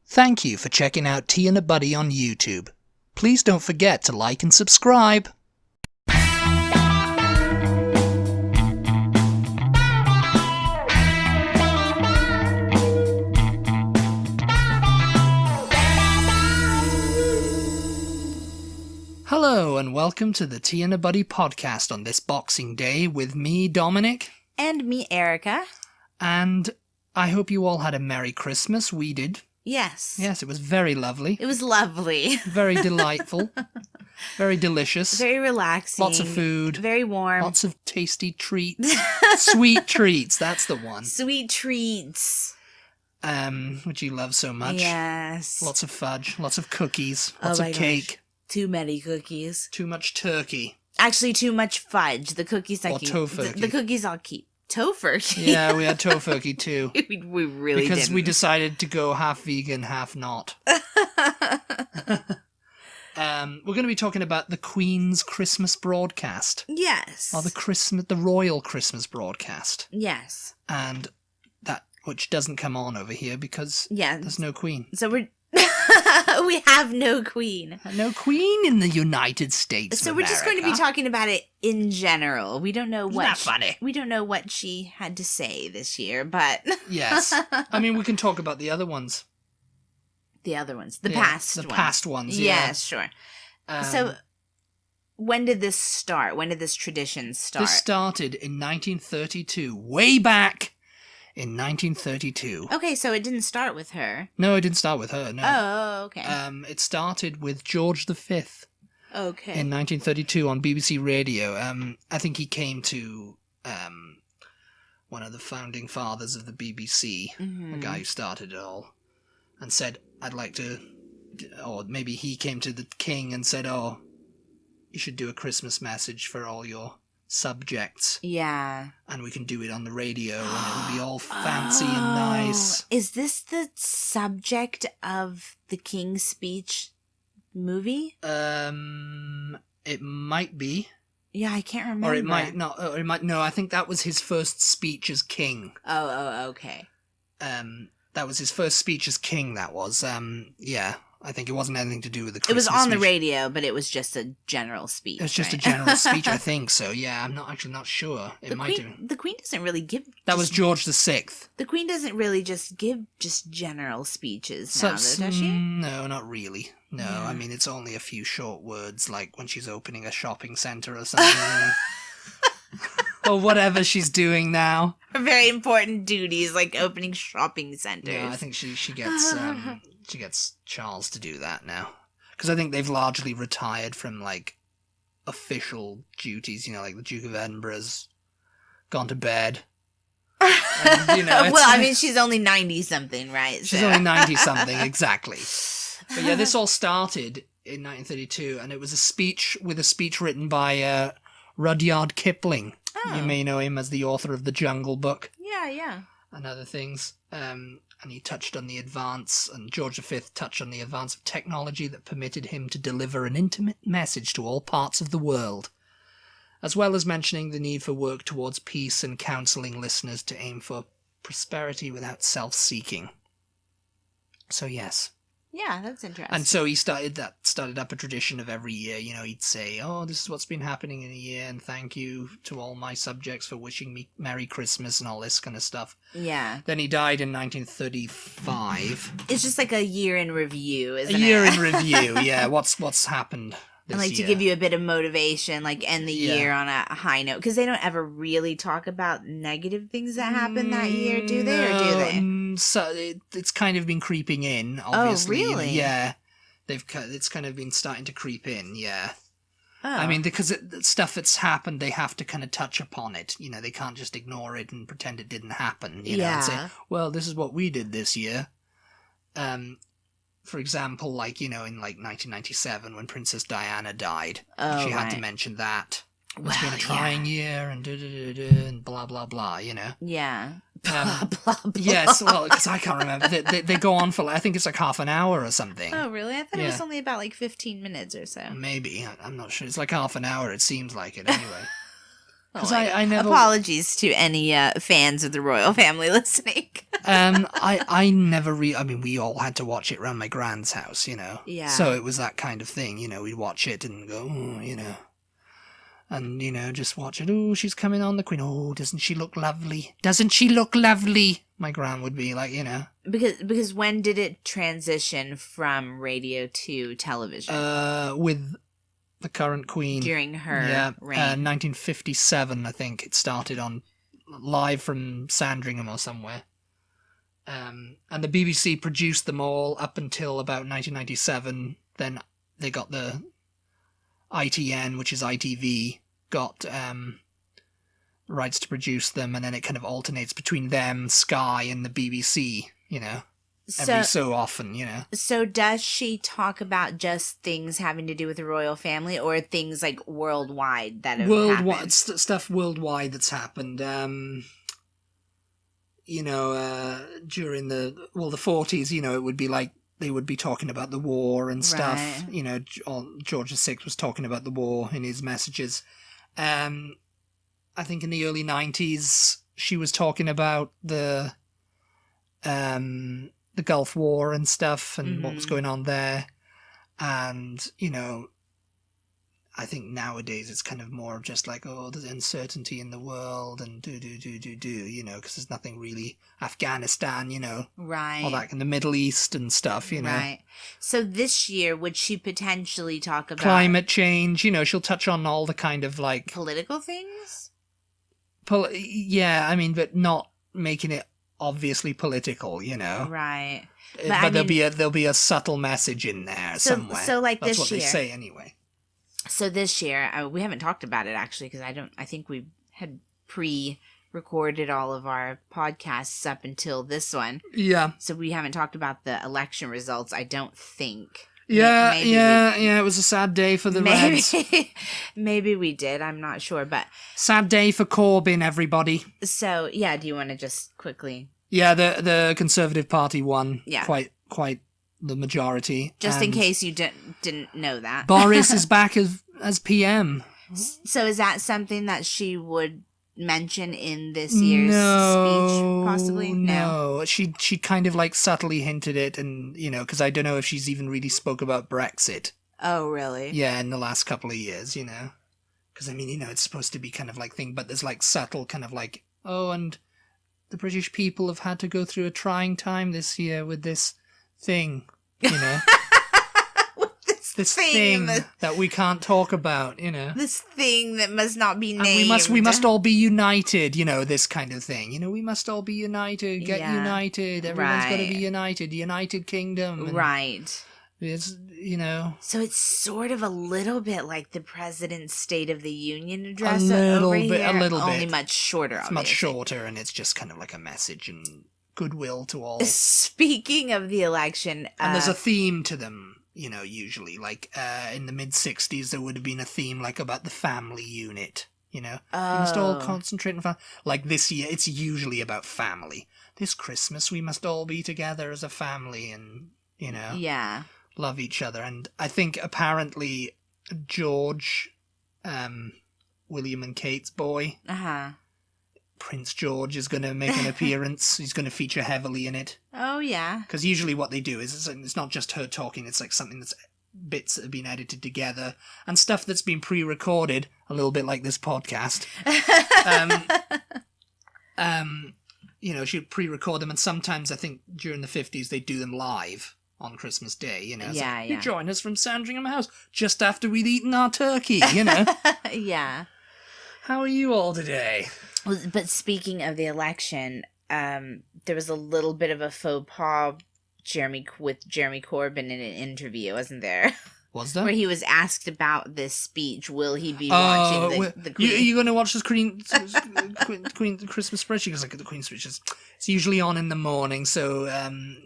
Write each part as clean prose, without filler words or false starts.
Thank you for checking out Tea and a Buddy on YouTube. Please don't forget to like and subscribe. Hello and welcome to the Tea and a Buddy podcast on this Boxing Day with me, Dominic. And me, Erica. And I hope you all had a Merry Christmas. We did. Yes. Yes, it was very lovely. It was lovely. Very delightful. Very delicious. Very relaxing. Lots of food. Very warm. Lots of tasty treats. Sweet treats, that's the one. Sweet treats. Which you love so much. Yes. Lots of fudge, lots of cookies, lots of cake. Gosh. Too many cookies. Too much turkey. Actually, too much fudge. The cookies I keep. Or tofurkey. The cookies I'll keep. Tofurkey. Yeah, we had tofurkey too. we really did. Because we decided to go half vegan, half not. We're going to be talking about the Queen's Christmas broadcast. Yes. Or the Royal Christmas broadcast. Yes. And that, which doesn't come on over here because there's no Queen. So we have no Queen. No Queen in the United States So of we're America. just going to be talking about it in general. We don't know what funny. We don't know what she had to say this year, but Yes. I mean, we can talk about the other ones. The other ones. The past ones. The past ones, yeah. Yes, sure. So when did this start? When did this tradition start? This started in 1932, way back in 1932. Okay, so it didn't start with her. No, it didn't start with her, no. Oh, okay. It started with George V. Okay. In 1932 on BBC Radio. I think he came to one of the founding fathers of the BBC, the guy who started it all, and said, I'd like to, or maybe he came to the king and said, oh, you should do a Christmas message for all your subjects. Yeah. And we can do it on the radio and it'll be all fancy and nice. Is this the subject of the King's Speech movie? It might be. Yeah, I can't remember. Or it might not. Or it might. No, I think that was his first speech as king. Oh, okay. That was his first speech as king. That was. Yeah, I think it wasn't anything to do with the Christmas It was on the speech. radio, but it was just a general speech. It was just a general speech, I think so. Yeah, I'm not sure. It might have. The Queen doesn't really give. That was George VI. The Queen doesn't really just give general speeches now, though, does she? No, not really. No, Yeah. I mean, it's only a few short words, like when she's opening a shopping centre or something. Or whatever she's doing now. Her very important duties, like opening shopping centers. Yeah, I think she gets Charles to do that now. Because I think they've largely retired from, like, official duties. You know, like the Duke of Edinburgh's gone to bed. And, you know, well, I mean, she's only 90-something, right? She's only 90-something, exactly. But yeah, this all started in 1932, and it was a speech written by Rudyard Kipling. Oh. You may know him as the author of The Jungle Book. Yeah. And other things. And he touched on the advance, and George V touched on the advance of technology that permitted him to deliver an intimate message to all parts of the world, as well as mentioning the need for work towards peace and counselling listeners to aim for prosperity without self-seeking. So yes. Yeah, that's interesting. And so he started up a tradition of every year, you know, he'd say, oh, this is what's been happening in a year, and thank you to all my subjects for wishing me Merry Christmas and all this kind of stuff. Yeah. Then he died in 1935. It's just like a year in review, isn't it? A year in review, yeah. What's happened this and like year. to give you a bit of motivation, like end the year on a high note, because they don't ever really talk about negative things that happened that year, do they? Or do they? So it's kind of been creeping in, obviously. Oh, really? Yeah, it's kind of been starting to creep in. Yeah. Oh. I mean, because stuff that's happened, they have to kind of touch upon it. You know, they can't just ignore it and pretend it didn't happen. You know, and say, well, this is what we did this year. For example, like, you know, in like 1997 when Princess Diana died, she had to mention that. It's been a trying year and and blah, blah, blah, you know. Yeah. Blah, blah, blah. Yes, well, because I can't remember. They go on for, like, I think it's like half an hour or something. Oh, really? I thought it was only about like 15 minutes or so. Maybe. I'm not sure. It's like half an hour, it seems like it anyway. Because I never... Apologies to any fans of the royal family listening. I never I mean, we all had to watch it around my grand's house, you know. Yeah. So it was that kind of thing, you know. We'd watch it and go, you know. And, you know, just watch it. Oh, she's coming on, the Queen. Oh, doesn't she look lovely? Doesn't she look lovely? My gran would be like, you know. Because when did it transition from radio to television? With the current Queen. During her reign. 1957, I think it started on live from Sandringham or somewhere. And the BBC produced them all up until about 1997. Then they got the ITN, which is ITV, got rights to produce them, and then it kind of alternates between them, Sky, and the BBC, you know, every so often, you know. So does she talk about just things having to do with the royal family, or things like worldwide that have happened? Stuff worldwide that's happened. You know, during the 40s, you know, it would be like they would be talking about the war and stuff. Right. You know, George VI was talking about the war in his messages. I think in the early 90s, she was talking about the Gulf War and stuff and what was going on there. And, you know, I think nowadays it's kind of more of just like, oh, there's uncertainty in the world and you know, because there's nothing really Afghanistan, you know. Right. All that in the Middle East and stuff, you know. Right. So this year, would she potentially talk about... climate change, you know, she'll touch on all the kind of like... political things? Yeah, I mean, but not making it obviously political, you know. Right. But there'll be a subtle message in there somewhere. So like that's what they say anyway. So this year, we haven't talked about it actually, because I think we had pre-recorded all of our podcasts up until this one. Yeah. So we haven't talked about the election results, I don't think. Yeah, it was a sad day for the Reds. Maybe we did, I'm not sure, but... sad day for Corbyn, everybody. So, yeah, do you want to just quickly... Yeah, the Conservative Party won quite the majority. Just in case you didn't know that. Boris is back as PM. So is that something that she would mention in this year's speech, possibly? No. She kind of like subtly hinted it, and, you know, because I don't know if she's even really spoke about Brexit. Oh, really? Yeah, in the last couple of years, you know. Because, I mean, you know, it's supposed to be kind of like thing, but there's like subtle kind of like, oh, and the British people have had to go through a trying time this year with this thing, you know. This thing that we can't talk about, you know. This thing that must not be named. And we must all be united, you know, this kind of thing. You know, we must all be united, get united. Everyone's got to be united. United Kingdom. Right. It's, you know. So it's sort of a little bit like the President's State of the Union address. A little bit. Only much shorter, It's much shorter, and it's just kind of like a message and goodwill to all. Speaking of the election. And there's a theme to them. You know, usually, like, in the mid-60s, there would have been a theme, like, about the family unit, you know? Oh. We must all concentrate on family. Like, this year, it's usually about family. This Christmas, we must all be together as a family and, you know, love each other. And I think, apparently, George, William and Kate's boy, Prince George, is going to make an appearance. He's going to feature heavily in it. Oh, yeah. Because usually what they do is it's not just her talking, it's like something that's bits that have been edited together and stuff that's been pre-recorded, a little bit like this podcast. You know, she'd pre-record them, and sometimes I think during the 50s they do them live on Christmas Day, you know. You join us from Sandringham House just after we'd eaten our turkey, you know. Yeah. How are you all today? But speaking of the election, there was a little bit of a faux pas with Jeremy Corbyn in an interview, wasn't there? Was there? Where he was asked about this speech. Will he be watching the Queen? Are you going to watch this Queen Christmas speech? Because like the Queen speech it's usually on in the morning, so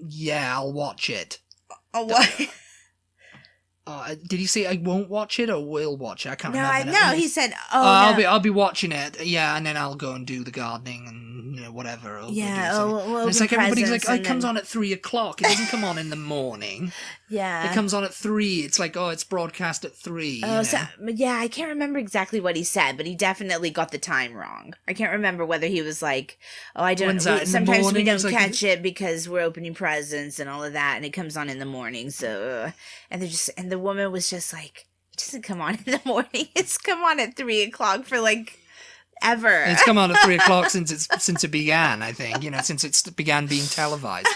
yeah, I'll watch it. Oh, what? Did he say I won't watch it or will watch it? I can't remember. No, he said, I'll be watching it. Yeah, and then I'll go and do the gardening and whatever. We'll it's like everybody's like, it comes on at 3:00. It doesn't come on in the morning. Yeah. It comes on at 3. It's like, it's broadcast at 3. I can't remember exactly what he said, but he definitely got the time wrong. I can't remember whether he was like, I don't. Sometimes we don't catch it because we're opening presents and all of that, and it comes on in the morning. So, and the woman was just like, it doesn't come on in the morning. It's come on at 3:00 for like ever. It's come on at 3:00 since it began. I think since it began being televised.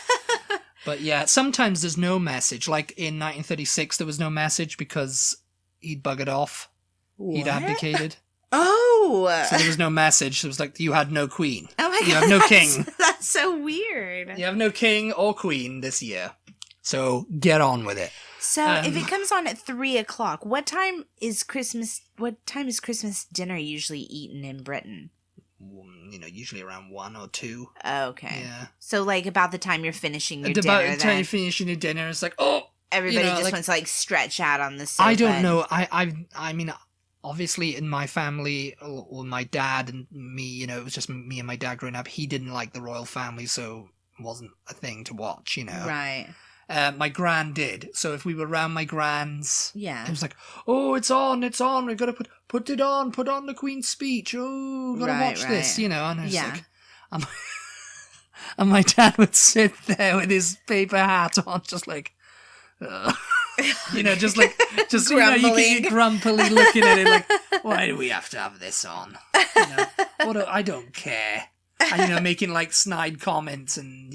But yeah, sometimes there's no message. Like in 1936, there was no message because he'd buggered off. What? He'd abdicated. Oh! So there was no message. It was like, you had no queen. Oh my God. You have no king. That's so weird. You have no king or queen this year. So get on with it. So if it comes on at 3:00, what time is Christmas dinner usually eaten in Britain? Usually around 1 or 2. Okay. Yeah. So like about the time you're finishing your dinner. About the time you're finishing your dinner, it's like, everybody just wants to like stretch out on the sofa. I don't know. I mean, obviously in my family, or my dad and me, it was just me and my dad growing up. He didn't like the royal family, so it wasn't a thing to watch, Right. My gran did. So if we were around my gran's, it was like, it's on. We've got to put it on. Put on the Queen's speech. Oh, got to watch this, And I was like, and my dad would sit there with his paper hat on, just like, just grumbling. You get grumpily looking at it like, why do we have to have this on? I don't care. And, making like snide comments and,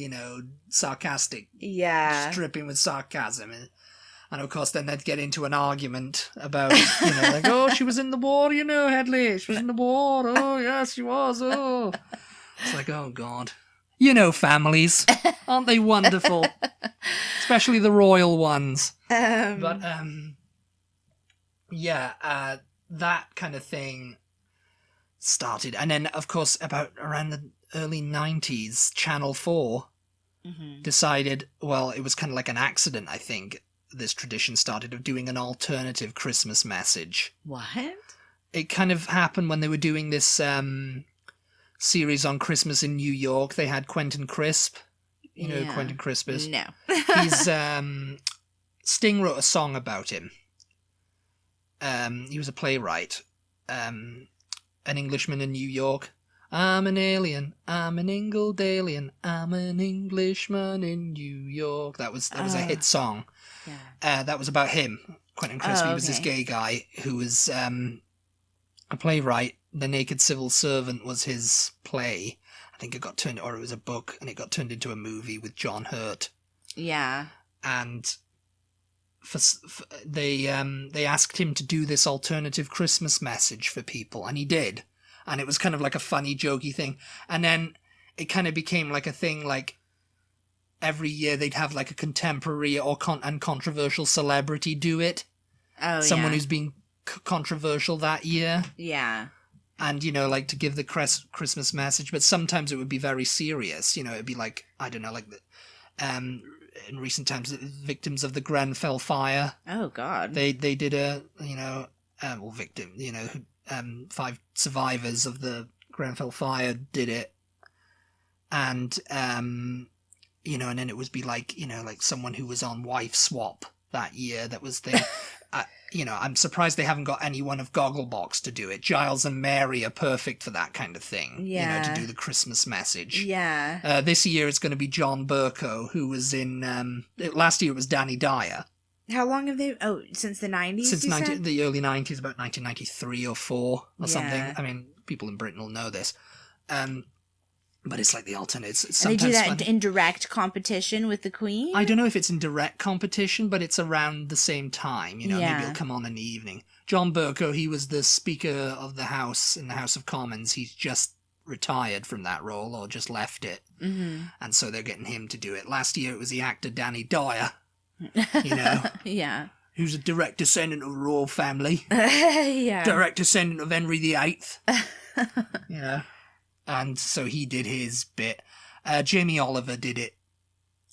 sarcastic. Yeah. Stripping with sarcasm. And of course, then they'd get into an argument about, like, she was in the war, Headley. She was in the war. Oh, yes, she was. Oh. It's like, oh, God. Families. Aren't they wonderful? Especially the royal ones. But, that kind of thing started. And then, of course, around the early 90s, Channel 4 decided, it was kind of like an accident, I think, this tradition started of doing an alternative Christmas message. What? It kind of happened when they were doing this series on Christmas in New York. They had Quentin Crisp. You know who Quentin Crisp is? No. He's Sting wrote a song about him. He was a playwright. An Englishman in New York. I'm an alien, I'm an Ingledalian, I'm an Englishman in New York. That was a hit song. Yeah. That was about him, Quentin Crisp. He was this gay guy who was a playwright. The Naked Civil Servant was his play. I think it was a book, and it got turned into a movie with John Hurt. Yeah. And they asked him to do this alternative Christmas message for people, and he did. And it was kind of like a funny, jokey thing. And then it kind of became like a thing, like every year they'd have like a contemporary or controversial celebrity do it. Oh, Someone who's been controversial that year. Yeah. And, like to give the Christmas message. But sometimes it would be very serious. It'd be like, I don't know, like in recent times, victims of the Grenfell fire. Oh, God. They did a, victim, 5 survivors of the Grenfell fire did it. And, and then it would be like, like someone who was on Wife Swap that year that was the, I'm surprised they haven't got anyone of Gogglebox to do it. Giles and Mary are perfect for that kind of thing. Yeah. To do the Christmas message. Yeah. This year it's going to be John Burko, who was in, last year it was Danny Dyer. How long have they? Oh, since the 90s? Since the early 90s, about 1993 or 4 or something. I mean, people in Britain will know this. But it's like the alternates. And they do that in direct competition with the Queen? I don't know if it's in direct competition, but it's around the same time. Maybe it'll come on in the evening. John Burko, he was the Speaker of the House in the House of Commons. He's just retired from that role or just left it. Mm-hmm. And so they're getting him to do it. Last year it was the actor Danny Dyer. Yeah. Who's a direct descendant of the royal family. Yeah. Direct descendant of Henry VIII. And so he did his bit. Jamie Oliver did it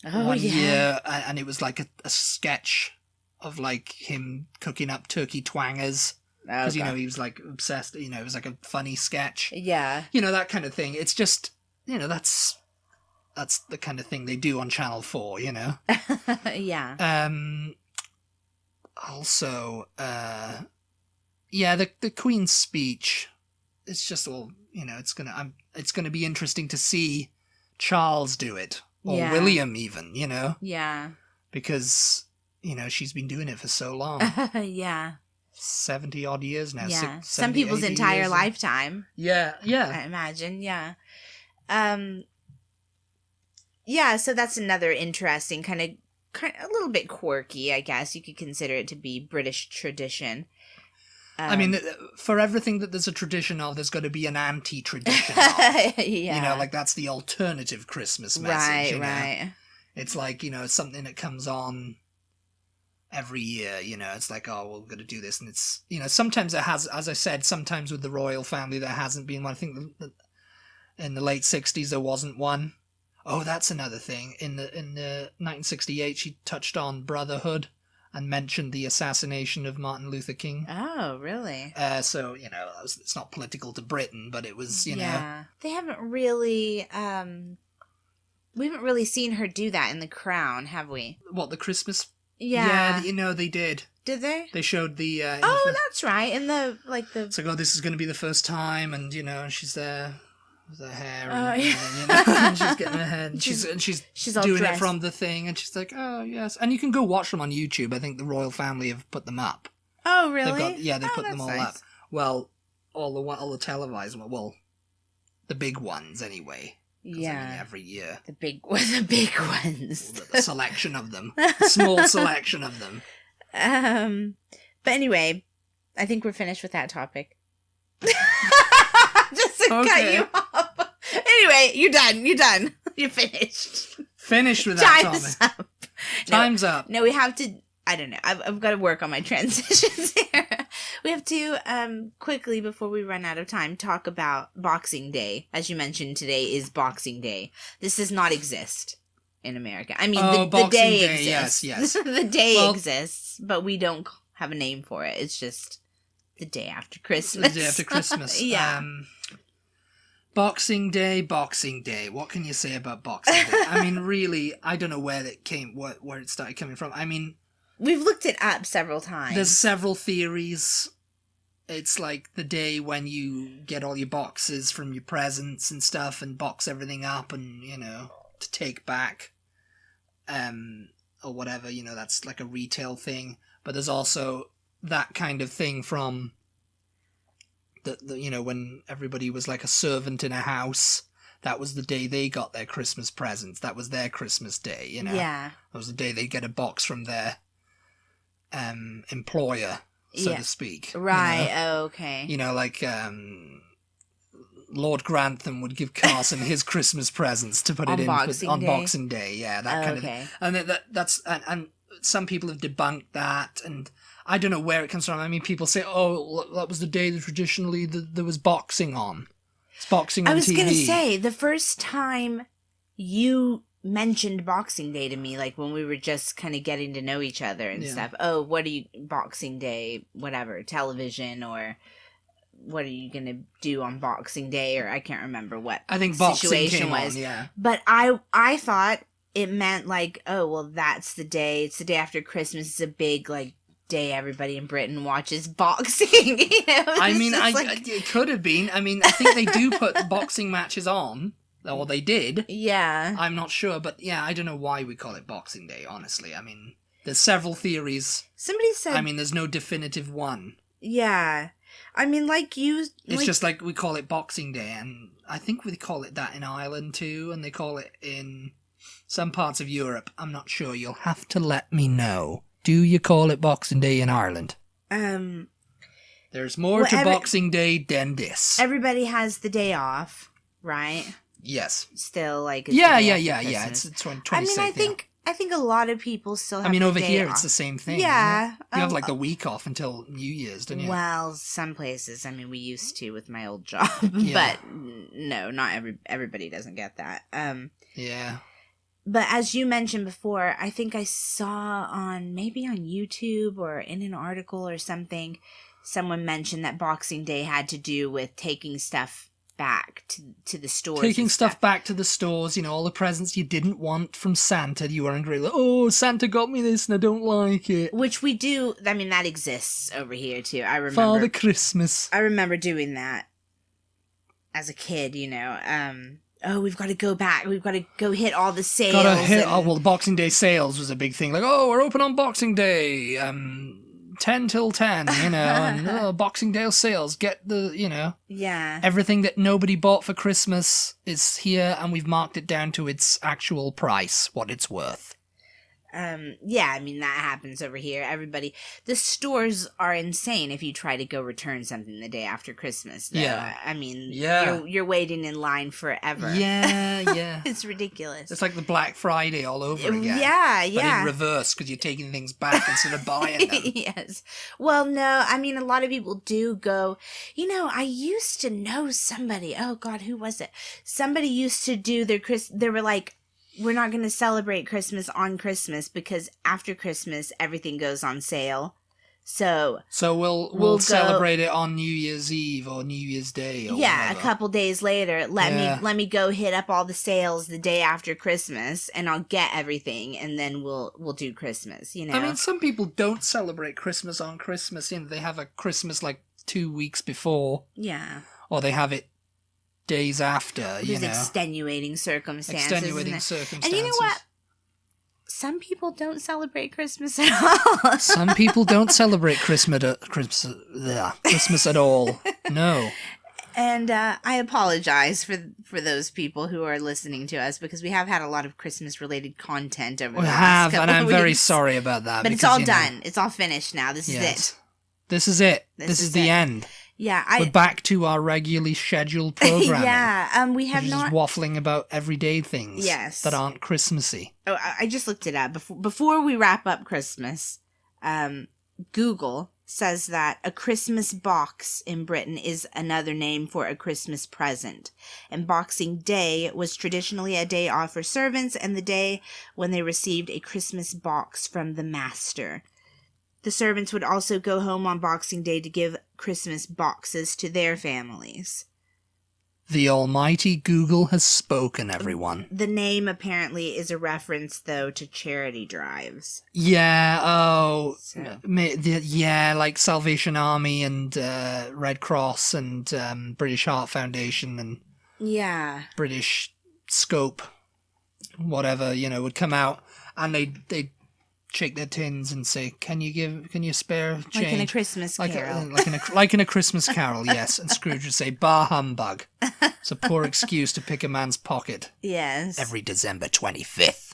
one year, and it was like a sketch of like him cooking up turkey twangers. Because, he was like obsessed, it was like a funny sketch. Yeah. That kind of thing. It's just, that's the kind of thing they do on Channel 4, Yeah. Also, the Queen's speech, it's just all, it's gonna be interesting to see Charles do it. Or William even, Yeah. Because, she's been doing it for so long. Yeah. 70 odd years now. Yeah. Some people's entire lifetime. Yeah. I imagine. Yeah. Yeah. So that's another interesting kind of a little bit quirky, I guess you could consider it to be British tradition. I mean, for everything that there's a tradition of, there's got to be an anti-tradition of. Yeah. Like that's the alternative Christmas message. Right. It's like, something that comes on every year, it's like, oh, well, we're going to do this. And it's, sometimes it has, as I said, sometimes with the royal family, there hasn't been one. I think in the late 60s, there wasn't one. Oh, that's another thing. In the 1968, she touched on brotherhood and mentioned the assassination of Martin Luther King. Oh, really? So, it's not political to Britain, but it was, Yeah. They haven't really, we haven't really seen her do that in The Crown, have we? What, the Christmas? Yeah. Yeah, they did. Did they? They showed the... that's right. In the, It's like, oh, this is going to be the first time, and, she's there with her hair and everything, and she's getting her hair, and she's doing it from the thing, and she's like, oh, yes. And you can go watch them on YouTube. I think the royal family have put them up. Oh, really? They put them all up. Well, all the televised, the big ones, anyway. Yeah. Every year. The big ones. The selection of them. The small selection of them. But anyway, I think we're finished with that topic. Just to cut you off. Anyway, you're done. You're finished. Finished with that topic. Time's up. Time's up. No, we have to... I don't know. I've got to work on my transitions here. We have to, quickly, before we run out of time, talk about Boxing Day. As you mentioned, today is Boxing Day. This does not exist in America. I mean, the day exists. Yes. The day exists, but we don't have a name for it. It's just the day after Christmas. The day after Christmas. Yeah. Boxing Day. What can you say about Boxing Day? I mean, really, I don't know where it started coming from. I mean... We've looked it up several times. There's several theories. It's like the day when you get all your boxes from your presents and stuff and box everything up and, to take back. Or whatever, that's like a retail thing. But there's also that kind of thing from, when everybody was like a servant in a house. That was the day they got their Christmas presents. That was their Christmas day, Yeah. That was the day they'd get a box from their employer, so to speak. Right, okay. Like Lord Grantham would give Carson his Christmas presents to put it in on Boxing Day. Yeah, that kind of thing. And that's and some people have debunked that, and I don't know where it comes from. I mean, people say, oh, that was the day that traditionally there was boxing on. It's boxing on TV. I was going to say, the first time you mentioned Boxing Day to me, like when we were just kind of getting to know each other and stuff. Oh, what are you, Boxing Day, whatever, television, or what are you going to do on Boxing Day, or I can't remember what I think situation Boxing was. came on, yeah. But I thought it meant like, oh, well, that's the day. It's the day after Christmas. It's a big, like, day everybody in Britain watches boxing. I mean, it could have been. I mean, I think they do put boxing matches on. Or they did. Yeah. I'm not sure, but yeah, I don't know why we call it Boxing Day, honestly. I mean, there's several theories. Somebody said... I mean, there's no definitive one. Yeah. I mean, like you... It's just like we call it Boxing Day, and I think we call it that in Ireland too, and they call it in some parts of Europe. I'm not sure. You'll have to let me know. Do you call it Boxing Day in Ireland? There's more to Boxing Day than this. Everybody has the day off, right? Yes. Still, like... Yeah. It's 26th. I mean, I think a lot of people still have over the day here off. It's the same thing. Yeah. You have like the week off until New Year's, don't you? Well, some places. I mean, we used to with my old job. But no, not everybody doesn't get that. Yeah. But as you mentioned before, I think I saw maybe on YouTube or in an article or something, someone mentioned that Boxing Day had to do with taking stuff back to the stores. Taking stuff back to the stores, all the presents you didn't want from Santa, you were angry, like, oh, Santa got me this and I don't like it. Which we do, I mean, that exists over here too. I remember. Father Christmas. I remember doing that as a kid, oh, we've got to go back. We've got to go hit all the sales. The Boxing Day sales was a big thing. Like, oh, we're open on Boxing Day, 10 till 10, and Boxing Day sales. Get the, Yeah. Everything that nobody bought for Christmas is here, and we've marked it down to its actual price, what it's worth. Yeah, I mean, that happens over here. The stores are insane if you try to go return something the day after Christmas, though. Yeah. I mean, yeah. You're waiting in line forever. Yeah. It's ridiculous. It's like the Black Friday all over again. Yeah. But in reverse, because you're taking things back instead of buying them. Yes. Well, no, I mean, a lot of people do go, I used to know somebody, oh God, who was it? Somebody used to do they were like, we're not going to celebrate Christmas on Christmas because after Christmas, everything goes on sale. So we'll celebrate it on New Year's Eve or New Year's Day or whatever. A couple days later, let me go hit up all the sales the day after Christmas and I'll get everything and then we'll do Christmas, I mean, some people don't celebrate Christmas on Christmas. They have a Christmas like 2 weeks before. Yeah. Or they have it days after, There's extenuating circumstances. And you know what? Some people don't celebrate Christmas at all. Some people don't celebrate Christmas at all. No. And I apologize for those people who are listening to us because we have had a lot of Christmas-related content over the last couple and I'm of weeks. very sorry about that. But it's all done. It's all finished now. This is it. This is it. This is the end. Yeah, we're back to our regularly scheduled programming. Yeah, we have not just waffling about everyday things. Yes. That aren't Christmassy. Oh, I just looked it up before we wrap up Christmas. Google says that a Christmas box in Britain is another name for a Christmas present, and Boxing Day was traditionally a day off for servants and the day when they received a Christmas box from the master. The servants would also go home on Boxing Day to give Christmas boxes to their families. The almighty Google has spoken, everyone. The name apparently is a reference, though, to charity drives. Yeah, like Salvation Army and Red Cross and British Heart Foundation and British Scope, whatever, would come out and they'd shake their tins and say, can you spare change? Like in a Christmas Carol. Like in a Christmas Carol, yes. And Scrooge would say, bah humbug. It's a poor excuse to pick a man's pocket. Yes. Every December 25th.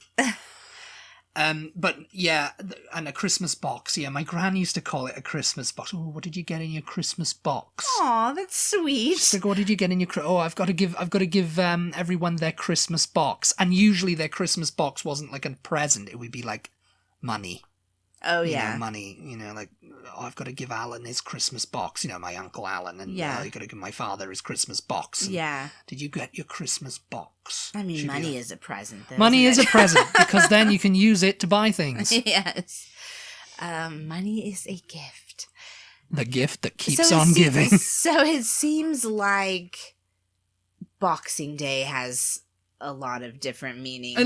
But yeah, and a Christmas box. Yeah, my gran used to call it a Christmas box. Oh, what did you get in your Christmas box? Aw, that's sweet. She's like, what did you get in your? I've got to give everyone their Christmas box. And usually their Christmas box wasn't like a present. It would be like money. Oh, yeah. Money, like, I've got to give Alan his Christmas box, my Uncle Alan, and I've got to give my father his Christmas box. Yeah. Did you get your Christmas box? I mean, money is a present, though. Money is a present, because then you can use it to buy things. Yes. Money is a gift. The gift that keeps on giving. So it seems like Boxing Day has a lot of different meanings.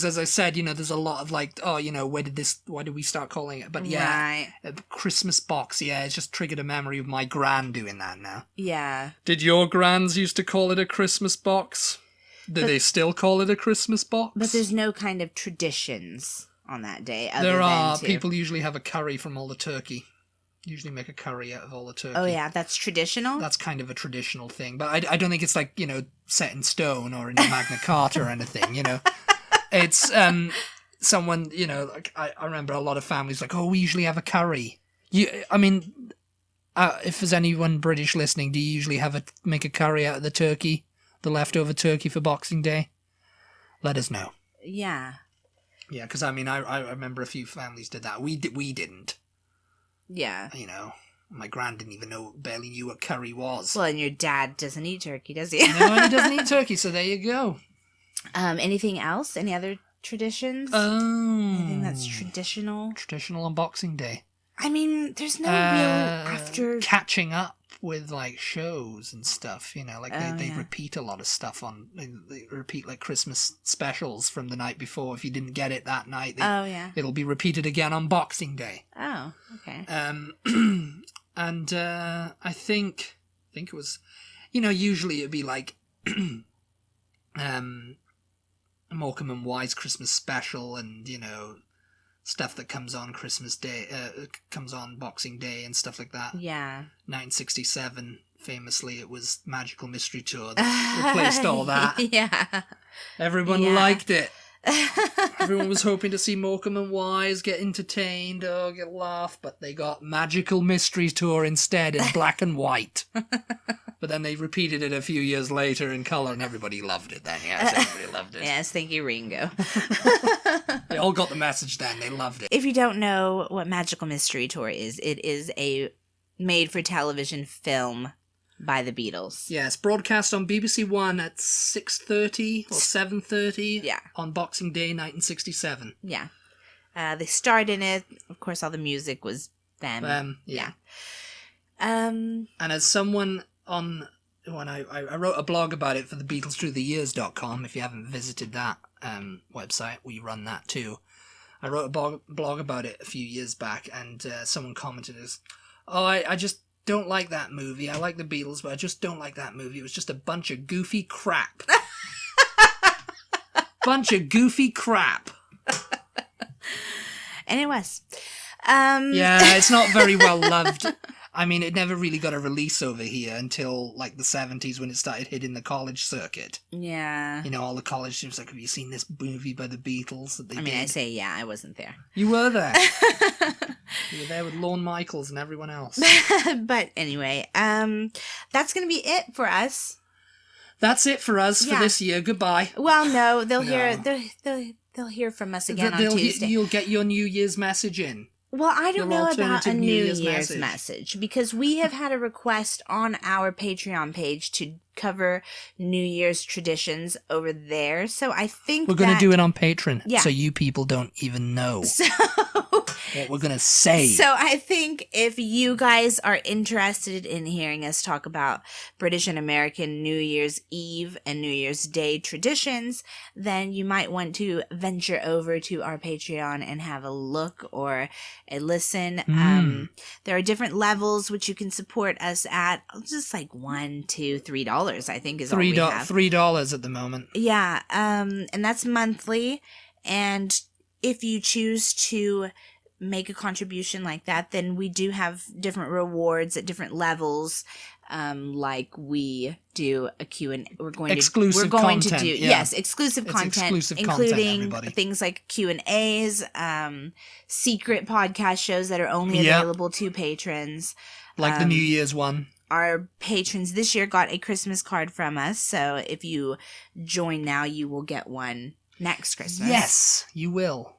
As I said, there's a lot of like, why did we start calling it? But yeah, right. Christmas box, it's just triggered a memory of my gran doing that now. Yeah. Did your grans used to call it a Christmas box? Do they still call it a Christmas box? But there's no kind of traditions on that day. People usually have a curry from all the turkey. Usually make a curry out of all the turkey. Oh, yeah, that's traditional? That's kind of a traditional thing. But I don't think it's like, set in stone or in Magna Carta or anything, It's someone, like I remember a lot of families like, we usually have a curry. If there's anyone British listening, do you usually make a curry out of the turkey, the leftover turkey for Boxing Day? Let us know. Yeah. Yeah, because I remember a few families did that. We didn't. Yeah. My gran barely knew what curry was. Well, and your dad doesn't eat turkey, does he? No, he doesn't eat turkey, so there you go. Anything else? Any other traditions? Anything that's traditional? Traditional on Boxing Day. I mean, there's no real after... Catching up with, like, shows and stuff, you know, like they repeat a lot of stuff they repeat, like, Christmas specials from the night before. If you didn't get it that night, it'll be repeated again on Boxing Day. Oh, okay. And I think it was, you know, usually it'd be like Morecambe and Wise Christmas special, and, you know, stuff that comes on Christmas Day, comes on Boxing Day and stuff like that. Yeah. 1967, famously, it was Magical Mystery Tour that replaced all that. Yeah. Everyone liked it. Everyone was hoping to see Morecambe and Wise get entertained or get a laugh, but they got Magical Mystery Tour instead in black and white. But then they repeated it a few years later in colour, and everybody loved it then. Yes, everybody loved it. Yes, thank you, Ringo. They all got the message then. They loved it. If you don't know what Magical Mystery Tour is, it is a made-for-television film by the Beatles. Yes, broadcast on BBC One at 6:30 or 7:30 on Boxing Day 1967. Yeah. They starred in it. Of course, all the music was them. Yeah. And as someone when I wrote a blog about it for the BeatlesThroughTheYears.com, if you haven't visited that website, we run that too. I wrote a blog about it a few years back, and someone commented as, I just don't like that movie. I like the Beatles, but I just don't like that movie. It was just a bunch of goofy crap. Bunch of goofy crap. And it was. Yeah, it's not very well loved. I mean, it never really got a release over here until, like, the 70s when it started hitting the college circuit. Yeah. You know, all the college students like, have you seen this movie by the Beatles that they did? I say, yeah, I wasn't there. You were there. You were there with Lorne Michaels and everyone else. But anyway, that's going to be it for us. That's it for us for this year. Goodbye. Well, no, they'll hear from us again on Tuesday. You'll get your New Year's message in. Well, I don't know about a New Year's message because we have had a request on our Patreon page to cover New Year's traditions over there. So I think we're going to do it on Patreon, so you people don't even know what we're going to say. So I think if you guys are interested in hearing us talk about British and American New Year's Eve and New Year's Day traditions, then you might want to venture over to our Patreon and have a look or a listen. There are different levels which you can support us at, just like $1, $2, $3. I think is all we have. $3 at the moment. Yeah, and that's monthly. And if you choose to make a contribution like that, then we do have different rewards at different levels. Like we do a Q&A. We're going exclusive to do content, exclusive content, including things like Q&As, secret podcast shows that are only available to patrons, like the New Year's one. Our patrons this year got a Christmas card from us, so if you join now, you will get one next Christmas. Yes, you will.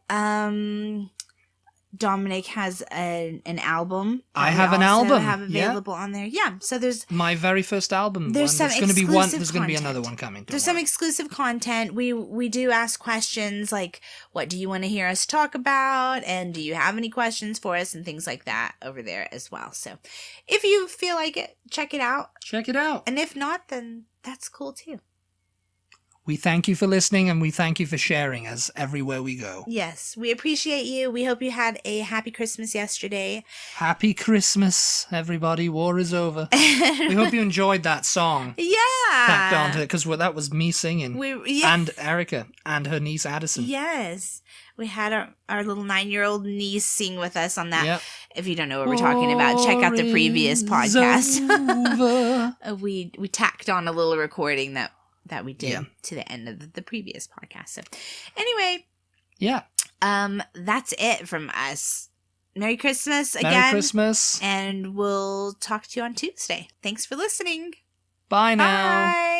Dominic has an album. I have an album. Have available on there. Yeah, so there's my very first album. There's some going to be one. There's going to be another one coming. There's some exclusive content. We do ask questions like, what do you want to hear us talk about, and do you have any questions for us, and things like that over there as well. So, if you feel like it, check it out. Check it out. And if not, then that's cool too. We thank you for listening, and we thank you for sharing us everywhere we go. Yes, we appreciate you. We hope you had a happy Christmas yesterday. Happy Christmas, everybody. War is over. We hope you enjoyed that song. Yeah. Tacked onto it, because that was me singing. And Erica and her niece Addison. Yes. We had our little 9-year-old niece sing with us on that. Yep. If you don't know what we're talking about, check out the previous podcast. We tacked on a little recording that we did to the end of the previous podcast. So anyway, that's it from us. Merry Christmas again. Merry Christmas. And we'll talk to you on Tuesday. Thanks for listening. Bye now. Bye.